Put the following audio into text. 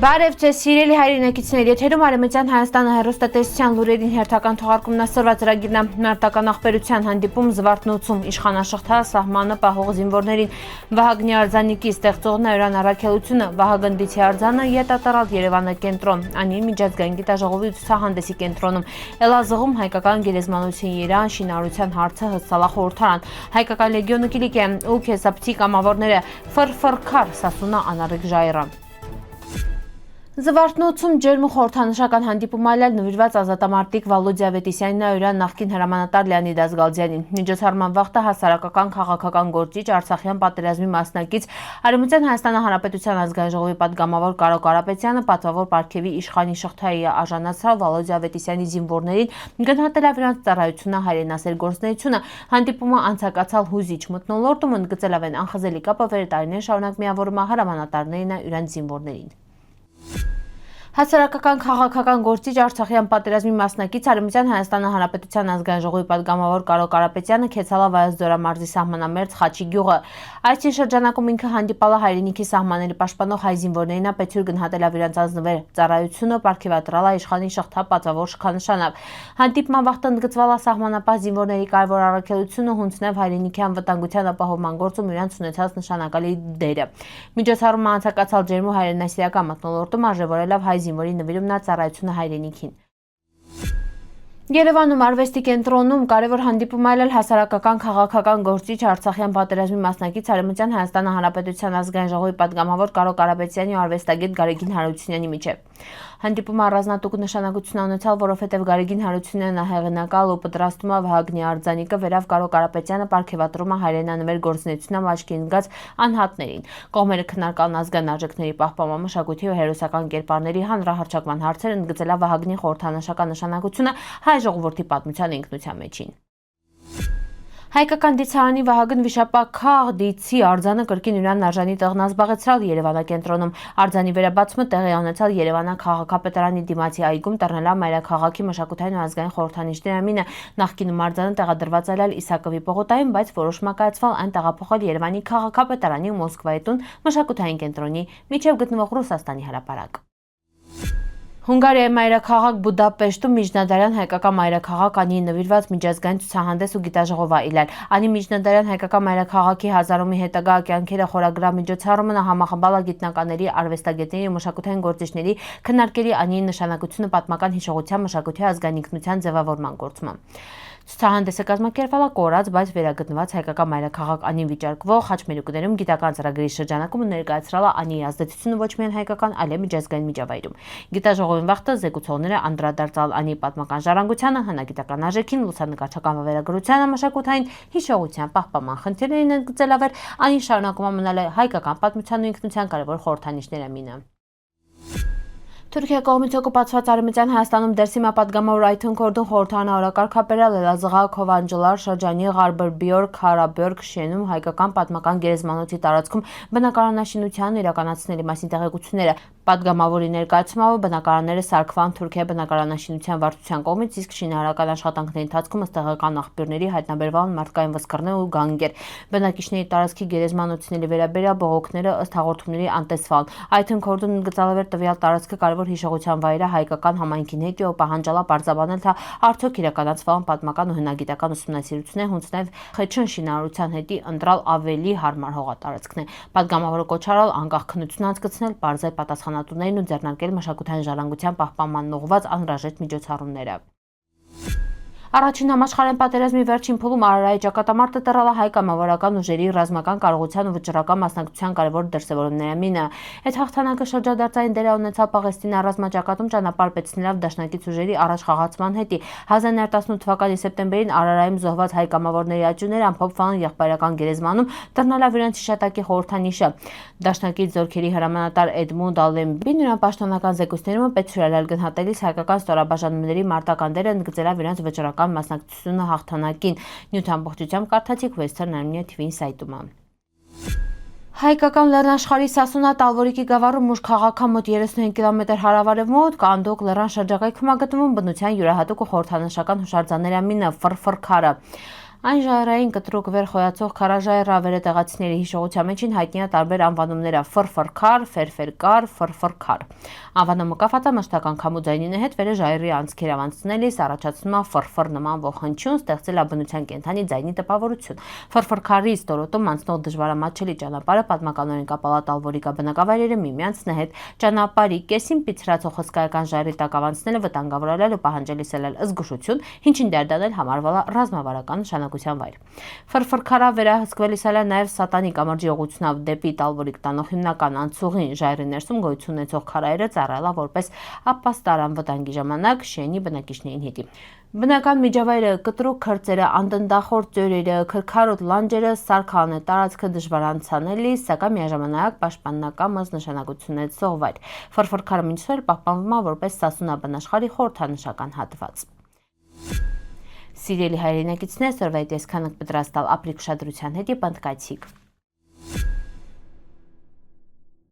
Բարև ձեզ սիրելի հայրենակիցներ, եթերում Արևմտյան Հայաստանը հեռուստատեսության լուրերին հերթական թողարկումն ասորված ծրագիրն է մարտական ախբերության հանդիպում Զվարթնոցում իշխանաշխթա սահմանը պահող զինվորներին Վահագնի արձանիկի ստեղծողն է Յուրան Առաքելությունը Վահագնդիցի արձանը ետատարալ Երևանը կենտրոն անի միջազգային գիտաժողովի ցուցահանդեսի կենտրոնում Էլազığում հայկական գերեզմանոցի Իրան շինարարության հարցը հսցալա խորհրդարան հայկական լեգիոնը Կիլիկե ու քեսապցի կամավորները ֆրֆրքար Սասունա Անարիկ Ժայռը Զվարթնոցում ջերմ ու խորհրդանշական հանդիպում այլել նվիրված ազատամարտիկ Վալոդիա Ավետիսյանին Յուրան նախկին հրամանատար Լեոնիդ Ազգալձյանին։ Միջոցառման վաղտը հասարակական քաղաքական գործիչ Արցախյան պատերազմի մասնակից Արևմտյան Հայաստանի Հանրապետության ազգային ժողովի պատգամավոր Կարո Կարապետյանը պատվավոր պարգևի իշխանի շղթայի արժանացրավ Վալոդիա Ավետիսյանի զինվորներին, գնահատելով նրանց ծառայությունը, հայրենասեր գործունեությունը։ Հանդիպումը անցկացալ հուզիչ մթնոլորտում, ընդգծելով են անխզելի կապը վեր տարիներ շարունակ միավորում հրամանատարներին Յուրան զինվորներին։ Հասարակական քաղաքական գործիչ Արցախյան պատերազմի մասնակից Արևմտյան Հայաստանի Հանրապետության ազգային ժողովի պատգամավոր Կարո Կարապետյանը քեցալավ Վայոց-Ձորա մարզի սահմանամերձ Խաչի գյուղը։ Այս շրջանակում ինքը հանդիպալա հայրենիքի սահմանների պաշտպանող հայ զինվորներին ապեցույց գնահատելով իրենց անձնվեր ծառայությունը, պարգևատրալա իշխանի շղթա պատվավոր շքանշանով։ Հանդիպման վաղտը ընդգծվալա սահմանապահ զինվորների կարևոր առաքելությունը հունցնև հայրենիքի անվտանգության ապահովման գործում իրենց ունեցած նշանակալի դերը։ Միջոցառումը անցկացալ ջերմ ու հայրենասիրական մթնոլորտում արժևորելով հայ զինվորի նվիրումն ծառայությունը հայրենիքին։ Երևանում արվեստի կենտրոնում կարևոր հանդիպում այլել հասարակական քաղաքական գործիչ Արցախյան պատերազմի մասնակից Արևմտյան Հայաստանի Հանրապետության ազգային ժողովի պատգամավոր Կարո Կարապետյանի ու արվեստագետ Գարեգին Հարությունյանի միջև։ Հանդիպումը առանձնատուկ նշանակություն ունեցավ, որովհետև Գարեգին Հարությունյանը հեղինակալ ու պատրաստում է Վահագնի արձանիկը վերավ Կարո Կարապետյանը պարգևատրում է հայրենանվեր գործունեությունով աչքի ընկած անհատներին։ Կողմերը քննարկան ազգային արժեքների պահպանման, մշակույթի ու հերոսական կերպարների հանրահռչակման հարցեր, ընդգծելով Վահագնի խորհրդանշական նշանակությունը հայ ժողովրդի պատմության ինքնության մեջին։ Հայկական դիցարանի Վահագն վիշապաքաղ դիցի արձանը կրկին Յուրան արժանի տեղն ազբաղեցրալ Երևանակենտրոնում։ Արձանի վերաբացումը տեղի ունեցալ Երևանա քաղաքապետարանի դիմացի այգում Տրնելա մայրաքաղաքի մշակութային ու ազգային խորհրդանիշների ամինը նախկինում արձանը տեղադրված այլել Իսակովի պողոտայում, բայց որոշում կայացվել այն տեղափոխել Երևանի քաղաքապետարանի ու Մոսկվայի տուն մշակութային կենտրոնի միջև գտնվող Ռուսաստանի հրապարակ։ Հունգարիայի մայրաքաղաք Բուդապեշտում միջնադարյան հայկական մայրաքաղաք անի նվիրված միջազգային ցուցահանդես ու գիտաժողով այլել։ Անի միջնադարյան հայկական մայրաքաղաքի հազարումի հետագա կյանքերը խորագրավ միջոցառումը համախմբալա գիտնականների, արվեստագետների ու մշակութային գործիչների քննարկելի անի նշանակությունը պատմական հիշողության, մշակույթի ազգային ինքնության ձևավորման գործում։ Ցուցահանդեսը կազմակերպվել է կորած, բայց վերագտնված հայկական մայրաքաղաք անին վիճարկվող խաչմերուկներում գիտական ծրագրի շրջանակում ներկայացրել է անի ազդեցությունը ոչ միայն հայկական, այլև միջազգային միջավայրում։ Գիտաժողովին վաղտը զեկուցողները անդրադարձալ անի պատմական ժառանգությանը, հնագիտական արժեքին, լուսանկարչական վավերագրությանը, մշակութային հիշողության պահպանման խնդիրներին ընդգծելով անի շարունակում է մնալ հայկական պատմության ու ինքնության կարևոր խորհրդանիշների ամինը։ Թուրքիա կողմից օկուպացված Արևմտյան Հայաստանում դերսիմա պատգամավոր Այթուն Քորդուն խորհրդարանը օրակարգապերել Էլազığ Քովանջլար շրջանի Ղարբերբյոր Քարաբերգ շենում հայկական պատմական գերեզմանոցի տարածքում բնակարանաշինության իրականացնելի մասին տեղեկությունները։ Պատգամավորի ներկայացումով բնակարանները սարքվան Թուրքիա բնակարանաշինության վարչության կողմից, իսկ շինարարական աշխատանքների ընթացքում ըստ տեղական աղբյուրների հայտնաբերվան մարդկային վսկռներ ու գանգեր։ Բնակիչների տարածքի գերեզմանոցների վերաբերյալ բողոքները ըստ հաղորդումների անտեսվան։ Այթուն Քորդուն ընդգծալով տվյալ տարածքը կարևոր հիշողության վայր է հայկական համայնքին հետ ու պահանջալա պարզաբանել, թե արդյոք իրականացվան պատմական ու հնագիտական ուսումնասիրություններ հունցնև Խեչն շինարարության հետի ընտրալ ավելի հարմար հողատարածքն է։ Պատգամավորը կոչարալ անկախ քննություն անցկացնել, պարզել պատասխանատուներին ու ձեռնարկել մշակութային ժառանգության պահպանման ուղղված անհրաժեշտ միջոցառումները։ Առաջին համաշխարհային պատերազմի վերջին փուլում Արարայի ճակատամարտը տրալ է հայ կամավորական ուժերի ռազմական կարողության ու վճռական մասնակցության կարևոր դրսևորումների ամինը։ Այդ հաղթանակը շրջադարձային դեր ունեցավ Պաղեստինի ռազմաճակատում ճանապարհպեցնելով դաշնակից ուժերի առաջխաղացման հետի։ 1918 թվականի սեպտեմբերին Արարայում զոհված հայ կամավորների աճուները ամփոփվան եղբայրական գերեզմանում Տրնալավ իրենց հիշատակի խորհրդանիշը։ Դաշնակից զորքերի հրամանատար Էդմունդ Ալլենբին նրան պաշտոնական զեկույցներում պետք գնահատելիս հայկական ստորաբաժանումների մարտական դերը ընդգծելով իրենց վճռական մասնակցությունը հաղթանակին։ Նյութ ամբողջությամբ կարդացիք Western Armenia TV-ի սայտում։ Հայկական լեռնաշխարհի Սասունա Տալվորիկի գավառում ուժ քաղաքա մոտ 35 կիլոմետր հարավարևմուտք Կանդոկ լեռան շրջակայքում գտնվում բնության յուրահատուկ ու խորհրդանշական հուշարձանների ամինը ֆրֆրքարը։ Այն ժայռային կտրուկ վեր խոյացող քարաժայռ ավերետեղացիների հիշողության մեջին հայտնի է տարբեր անվանումները ֆրֆրքար, ֆերֆերկար, ֆրֆրքար։ Անվանումը կապված է մշտական քամու ձայնի հետ վերը ժայռի անցքեր անցնելիս առաջացնում է ֆրֆր նման ողնչյուն, ստեղծել է բնության կենդանի ձայնի տպավորություն։ Ֆրֆրքարի ստորոտում անցնող դժվարամատչելի ճանապարհը պատմականորեն կապալատալ որիկա բնակավայրերը միմյանց հետ ճանապարհի կեսին պիցրացող հսկայական ժայռի տակ ավանցնելը վտանգավորել ու պահանջելիս ելել զգուշություն, ինչին դերդանել համարվել է ռազմավարական նշանակության վայր։ Ֆրֆրքարա վերահսկվելիս էլ է նաև սատանի կամրջի ուղղությունով դեպի տալվորիկ տանող հիմնական անցուղին ժայռի ներսում գոյություն ունեցող քարայրը ծառայել է որպես ապաստարան վտանգի ժամանակ շենի բնակիչներին հետի։ Բնական միջավայրը, կտրուկ քրծերը, անդնդախոր ծյուրերը, քրքարոտ լանջերը սարքան է տարածքը դժվար անցանելի, սակայն միաժամանակ պաշտպանական նշանակություն ունեցող վայր։ Ֆրֆրքարը մինչ օրս պահպանվում է որպես Սասունա բնաշխարհի խորհրդանշական հատված։ Սիրելի հայրենակիցներ, սորվայտ այսքանը պատրաստալ ապրիք ուշադրության հետ եւ պնդկացիք։